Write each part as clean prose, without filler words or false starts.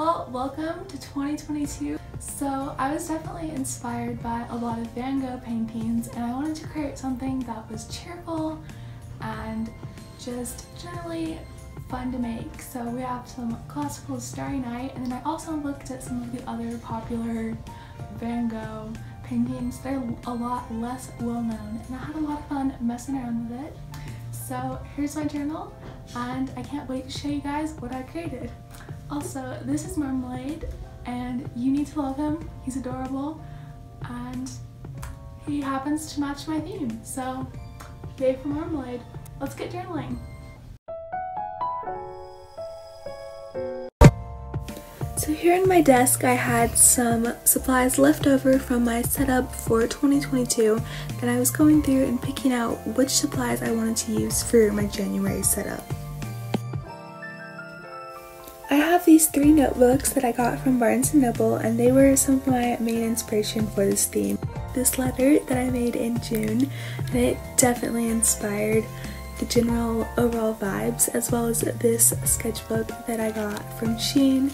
Well, welcome to 2022. So I was definitely inspired by a lot of Van Gogh paintings, and I wanted to create something that was cheerful and just generally fun to make. So we have some classical Starry Night, and then I also looked at some of the other popular Van Gogh paintings. They're a lot less well known, and I had a lot of fun messing around with it. So here's my journal, and I can't wait to show you guys what I created. Also, this is Marmalade, and you need to love him. He's adorable, and he happens to match my theme. So, yay for Marmalade. Let's get journaling. So here on my desk I had some supplies left over from my setup for 2022, and I was going through and picking out which supplies I wanted to use for my January setup. I have these 3 notebooks that I got from Barnes & Noble, and they were some of my main inspiration for this theme. This letter that I made in June, and it definitely inspired the general overall vibes, as well as this sketchbook that I got from Shein,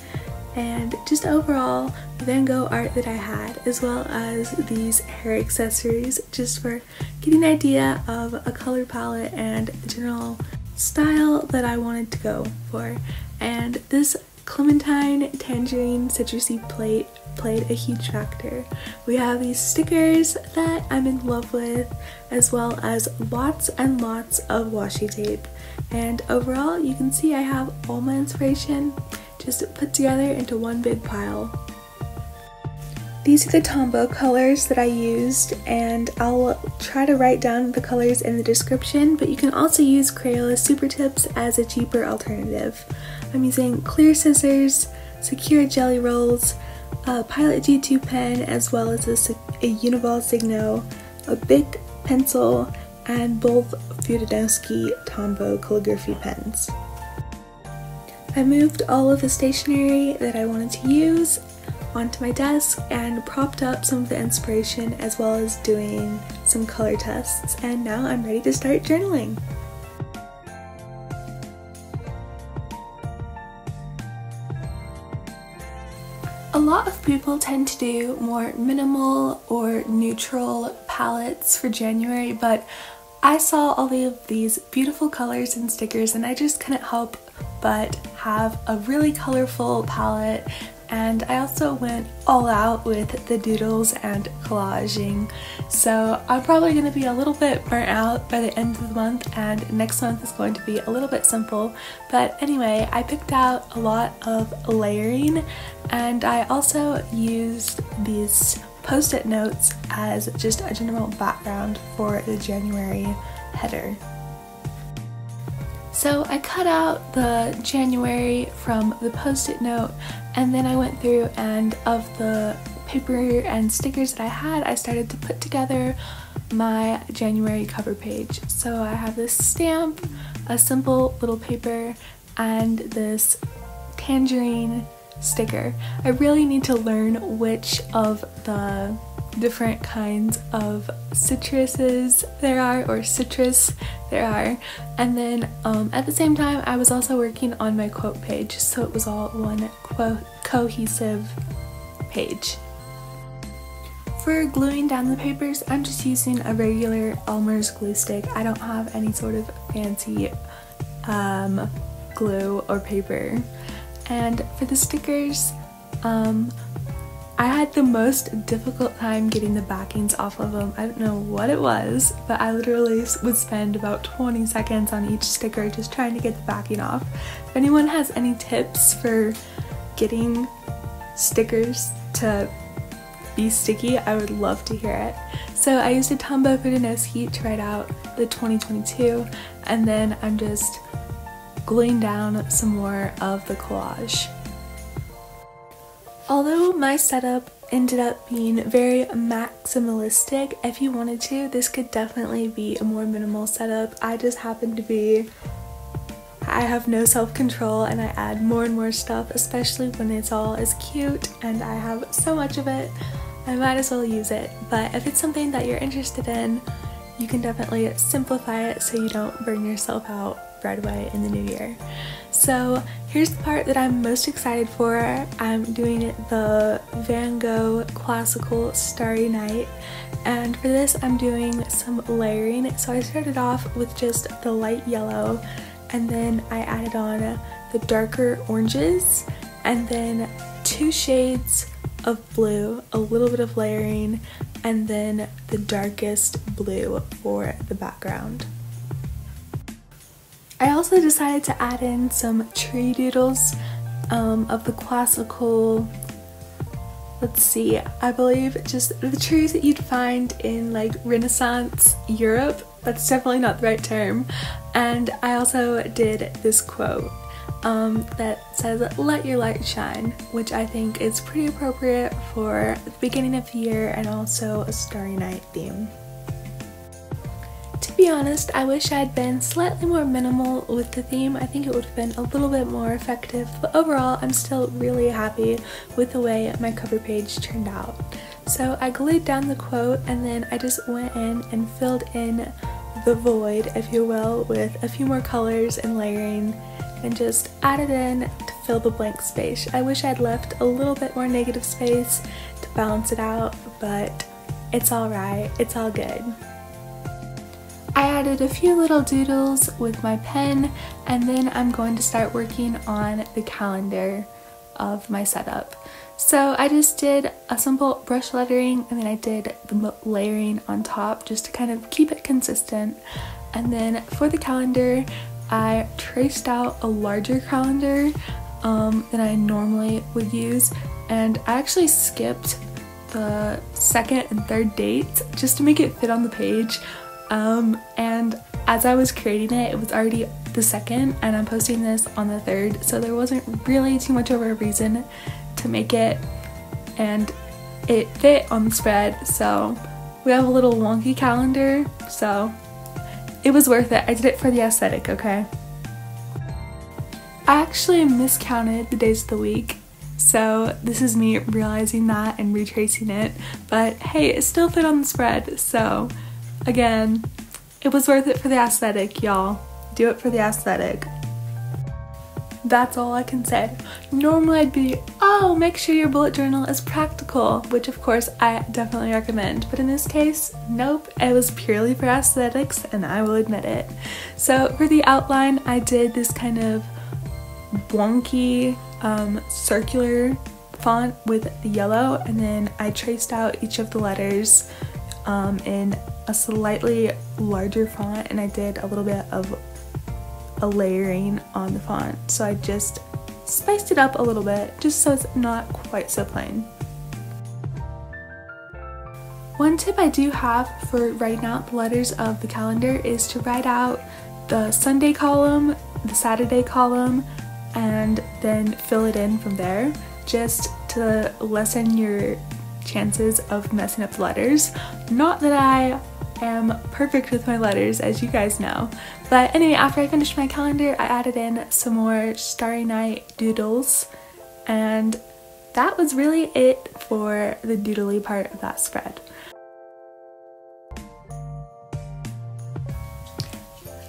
and just overall the Van Gogh art that I had, as well as these hair accessories, just for getting an idea of a color palette and the general style that I wanted to go for. And this clementine tangerine citrusy plate played a huge factor. We have these stickers that I'm in love with, as well as lots and lots of washi tape. And overall, you can see I have all my inspiration just put together into one big pile. These are the Tombow colors that I used, and I'll try to write down the colors in the description, but you can also use Crayola Super Tips as a cheaper alternative. I'm using clear scissors, secure jelly rolls, a Pilot G2 pen, as well as a Uniball Signo, a big pencil, and both Fudanowski Tombow calligraphy pens. I moved all of the stationery that I wanted to use onto my desk and propped up some of the inspiration, as well as doing some color tests, and now I'm ready to start journaling. A lot of people tend to do more minimal or neutral palettes for January, but I saw all of these beautiful colors and stickers, and I just couldn't help but have a really colorful palette. And I also went all out with the doodles and collaging, so I'm probably going to be a little bit burnt out by the end of the month, and next month is going to be a little bit simple. But anyway, I picked out a lot of layering, and I also used these post-it notes as just a general background for the January header. So I cut out the January from the post-it note, and then I went through, and of the paper and stickers that I had, I started to put together my January cover page. So I have this stamp, a simple little paper, and this tangerine sticker. I really need to learn which of the different kinds of citruses there are, or citrus there are. And then at the same time I was also working on my quote page, so it was all one cohesive page. For gluing down the papers, I'm just using a regular Elmer's glue stick. I don't have any sort of fancy glue or paper. And for the stickers, I had the most difficult time getting the backings off of them. I don't know what it was, but I literally would spend about 20 seconds on each sticker just trying to get the backing off. If anyone has any tips for getting stickers to be sticky, I would love to hear it. So I used a Tombow Fudanowski to write out the 2022, and then I'm just gluing down some more of the collage. Although my setup ended up being very maximalistic, if you wanted to, this could definitely be a more minimal setup. I just happen to be, I have no self-control, and I add more and more stuff, especially when it's all as cute and I have so much of it, I might as well use it. But if it's something that you're interested in, you can definitely simplify it so you don't burn yourself out right away in the new year. So here's the part that I'm most excited for. I'm doing the Van Gogh Classical Starry Night, and for this I'm doing some layering. So I started off with just the light yellow, and then I added on the darker oranges, and then 2 shades of blue, a little bit of layering, and then the darkest blue for the background. I also decided to add in some tree doodles of the classical, let's see, I believe just the trees that you'd find in like Renaissance Europe. That's definitely not the right term. And I also did this quote that says, "Let your light shine," which I think is pretty appropriate for the beginning of the year and also a Starry Night theme. To be honest, I wish I had been slightly more minimal with the theme. I think it would have been a little bit more effective, but overall I'm still really happy with the way my cover page turned out. So I glued down the quote, and then I just went in and filled in the void, if you will, with a few more colors and layering, and just added in to fill the blank space. I wish I'd left a little bit more negative space to balance it out, but it's alright, it's all good. I added a few little doodles with my pen, and then I'm going to start working on the calendar of my setup. So I just did a simple brush lettering, and then I did the layering on top just to kind of keep it consistent. And then for the calendar, I traced out a larger calendar than I normally would use, and I actually skipped the 2nd and 3rd dates just to make it fit on the page. And as I was creating it, it was already the 2nd, and I'm posting this on the 3rd, so there wasn't really too much of a reason to make it, and it fit on the spread. So we have a little wonky calendar, so it was worth it. I did it for the aesthetic, okay? I actually miscounted the days of the week, so this is me realizing that and retracing it, but hey, it still fit on the spread, so again, it was worth it for the aesthetic, y'all. Do it for the aesthetic. That's all I can say. Normally I'd be, oh, make sure your bullet journal is practical, which of course I definitely recommend, but in this case, nope, it was purely for aesthetics, and I will admit it. So for the outline, I did this kind of wonky circular font with the yellow, and then I traced out each of the letters in a slightly larger font, and I did a little bit of a layering on the font, so I just spiced it up a little bit just so it's not quite so plain. One tip I do have for writing out the letters of the calendar is to write out the Sunday column, the Saturday column, and then fill it in from there, just to lessen your chances of messing up the letters. Not that I am perfect with my letters, as you guys know, but anyway, after I finished my calendar, I added in some more Starry Night doodles, and that was really it for the doodly part of that spread.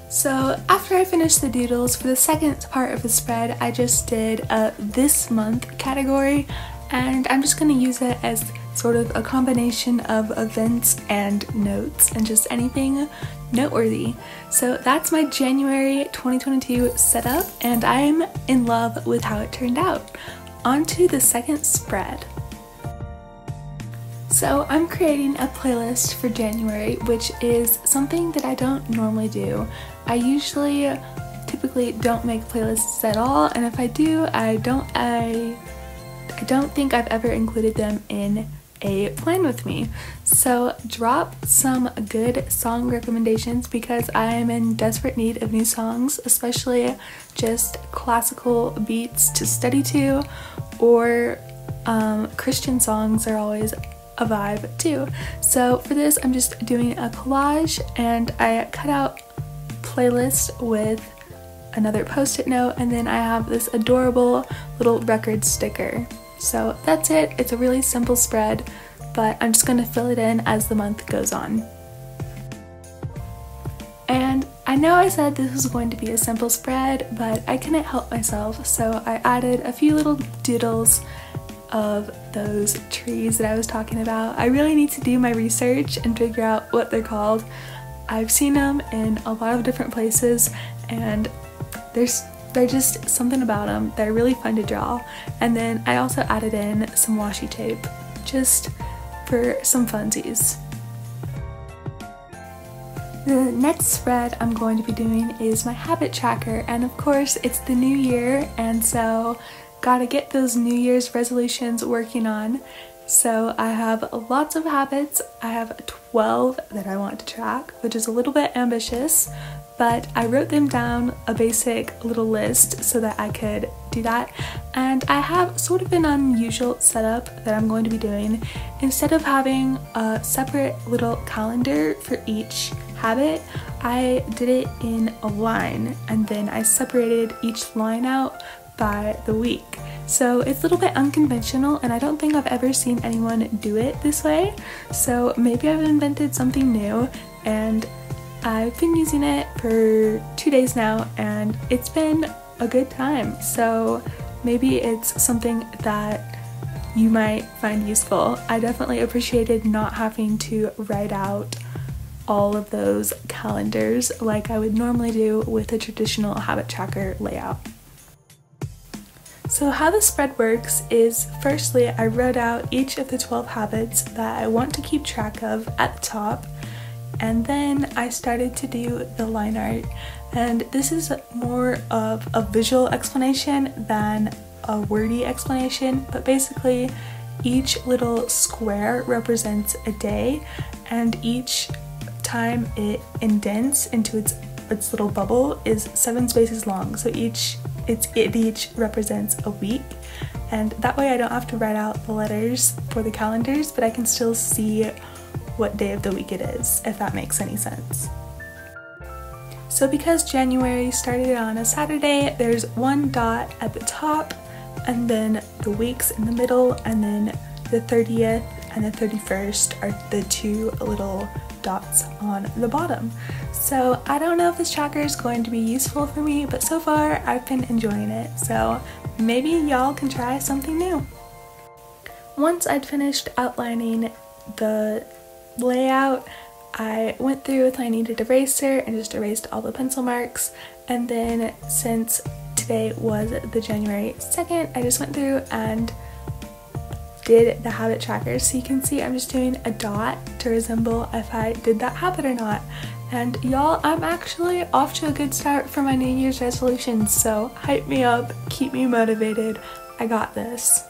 So after I finished the doodles, for the second part of the spread, I just did a this month category, and I'm just going to use it as sort of a combination of events and notes and just anything noteworthy. So that's my January 2022 setup, and I'm in love with how it turned out. On to the second spread. So I'm creating a playlist for January, which is something that I don't normally do. I usually typically don't make playlists at all, and if I do, I don't think I've ever included them in a plan with me. So drop some good song recommendations, because I am in desperate need of new songs, especially just classical beats to study to, or Christian songs are always a vibe too. So for this, I'm just doing a collage, and I cut out playlist with another post-it note, and then I have this adorable little record sticker. So that's it. It's a really simple spread, but I'm just going to fill it in as the month goes on. And I know I said this was going to be a simple spread, but I couldn't help myself, so I added a few little doodles of those trees that I was talking about. I really need to do my research and figure out what they're called. I've seen them in a lot of different places, and there's just something about them. They're really fun to draw. And then I also added in some washi tape just for some funsies. The next spread I'm going to be doing is my habit tracker, and of course it's the new year, and so gotta get those New Year's resolutions working on. So I have lots of habits. I have 12 that I want to track, which is a little bit ambitious, but I wrote them down a basic little list so that I could do that. And I have sort of an unusual setup that I'm going to be doing. Instead of having a separate little calendar for each habit, I did it in a line, and then I separated each line out by the week. So it's a little bit unconventional, and I don't think I've ever seen anyone do it this way. So maybe I've invented something new, and I've been using it for 2 days now, and it's been a good time. So maybe it's something that you might find useful. I definitely appreciated not having to write out all of those calendars like I would normally do with a traditional habit tracker layout. So how the spread works is, firstly, I wrote out each of the 12 habits that I want to keep track of at the top, and then I started to do the line art. And this is more of a visual explanation than a wordy explanation, but basically each little square represents a day, and each time it indents into its little bubble is 7 spaces long, so it each represents a week, and that way I don't have to write out the letters for the calendars, but I can still see what day of the week it is, if that makes any sense. So because January started on a Saturday, there's one dot at the top, and then the weeks in the middle, and then the 30th and the 31st are the 2 little dots on the bottom. So I don't know if this tracker is going to be useful for me, but so far I've been enjoying it, so maybe y'all can try something new. Once I'd finished outlining the layout, I went through with my kneaded eraser and just erased all the pencil marks, and then since today was the January 2nd, I just went through and did the habit tracker. So you can see I'm just doing a dot to resemble if I did that habit or not. And y'all, I'm actually off to a good start for my New Year's resolutions, so hype me up, keep me motivated, I got this.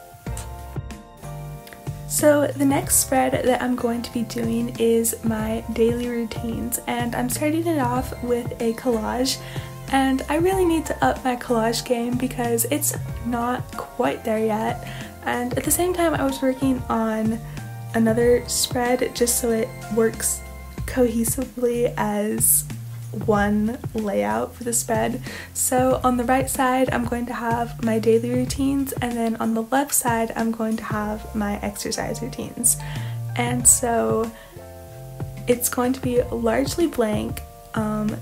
So the next spread that I'm going to be doing is my daily routines, and I'm starting it off with a collage, and I really need to up my collage game because it's not quite there yet. And at the same time, I was working on another spread just so it works cohesively as one layout for the spread. So on the right side, I'm going to have my daily routines, and then on the left side, I'm going to have my exercise routines. And so it's going to be largely blank,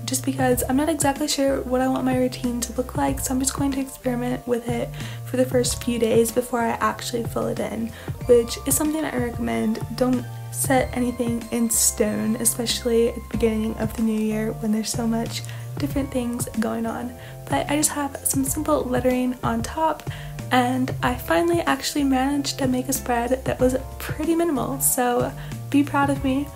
just because I'm not exactly sure what I want my routine to look like, so I'm just going to experiment with it for the first few days before I actually fill it in, which is something I recommend. Don't set anything in stone, especially at the beginning of the new year when there's so much different things going on. But I just have some simple lettering on top, and I finally actually managed to make a spread that was pretty minimal, so be proud of me.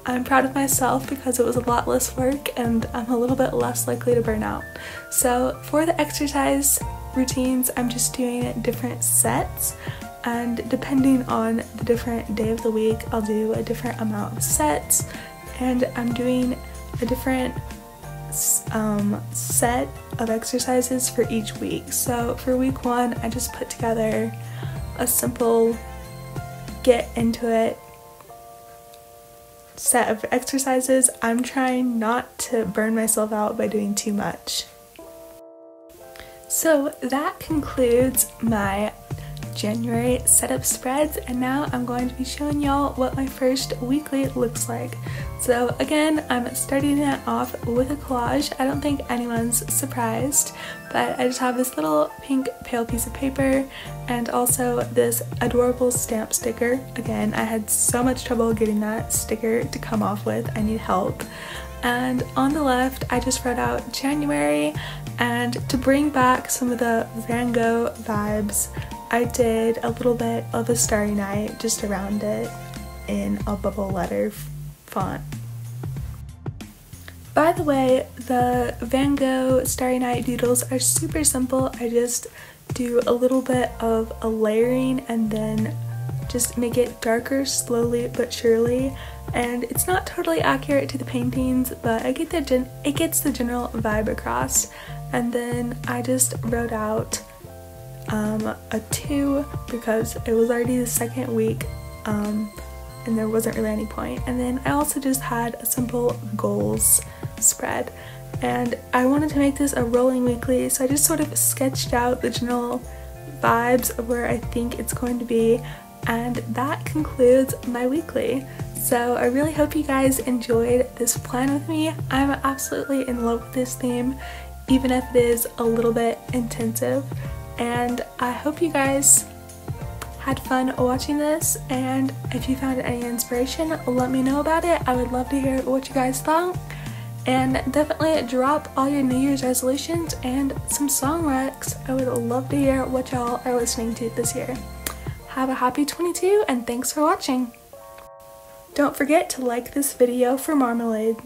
I'm proud of myself because it was a lot less work and I'm a little bit less likely to burn out. So for the exercise routines, I'm just doing different sets, and depending on the different day of the week, I'll do a different amount of sets, and I'm doing a different set of exercises for each week. So for week 1, I just put together a simple get into it set of exercises. I'm trying not to burn myself out by doing too much. So that concludes my January setup spreads, and now I'm going to be showing y'all what my first weekly looks like. So again, I'm starting it off with a collage. I don't think anyone's surprised, but I just have this little pink pale piece of paper and also this adorable stamp sticker. Again, I had so much trouble getting that sticker to come off with. I need help. And on the left, I just wrote out January, and to bring back some of the Van Gogh vibes, I did a little bit of a starry night just around it in a bubble letter font. By the way, the Van Gogh Starry Night doodles are super simple. I just do a little bit of a layering and then just make it darker slowly but surely, and it's not totally accurate to the paintings, but it gets the general vibe across. And then I just wrote out a 2 because it was already the second week and there wasn't really any point. And then I also just had a simple goals spread, and I wanted to make this a rolling weekly, so I just sort of sketched out the general vibes of where I think it's going to be, and that concludes my weekly. So I really hope you guys enjoyed this plan with me. I'm absolutely in love with this theme, even if it is a little bit intensive, and I hope you guys had fun watching this, and if you found any inspiration, let me know about it. I would love to hear what you guys thought, and definitely drop all your New Year's resolutions and some song recs. I would love to hear what y'all are listening to this year. Have a happy 22, and thanks for watching! Don't forget to like this video for marmalade.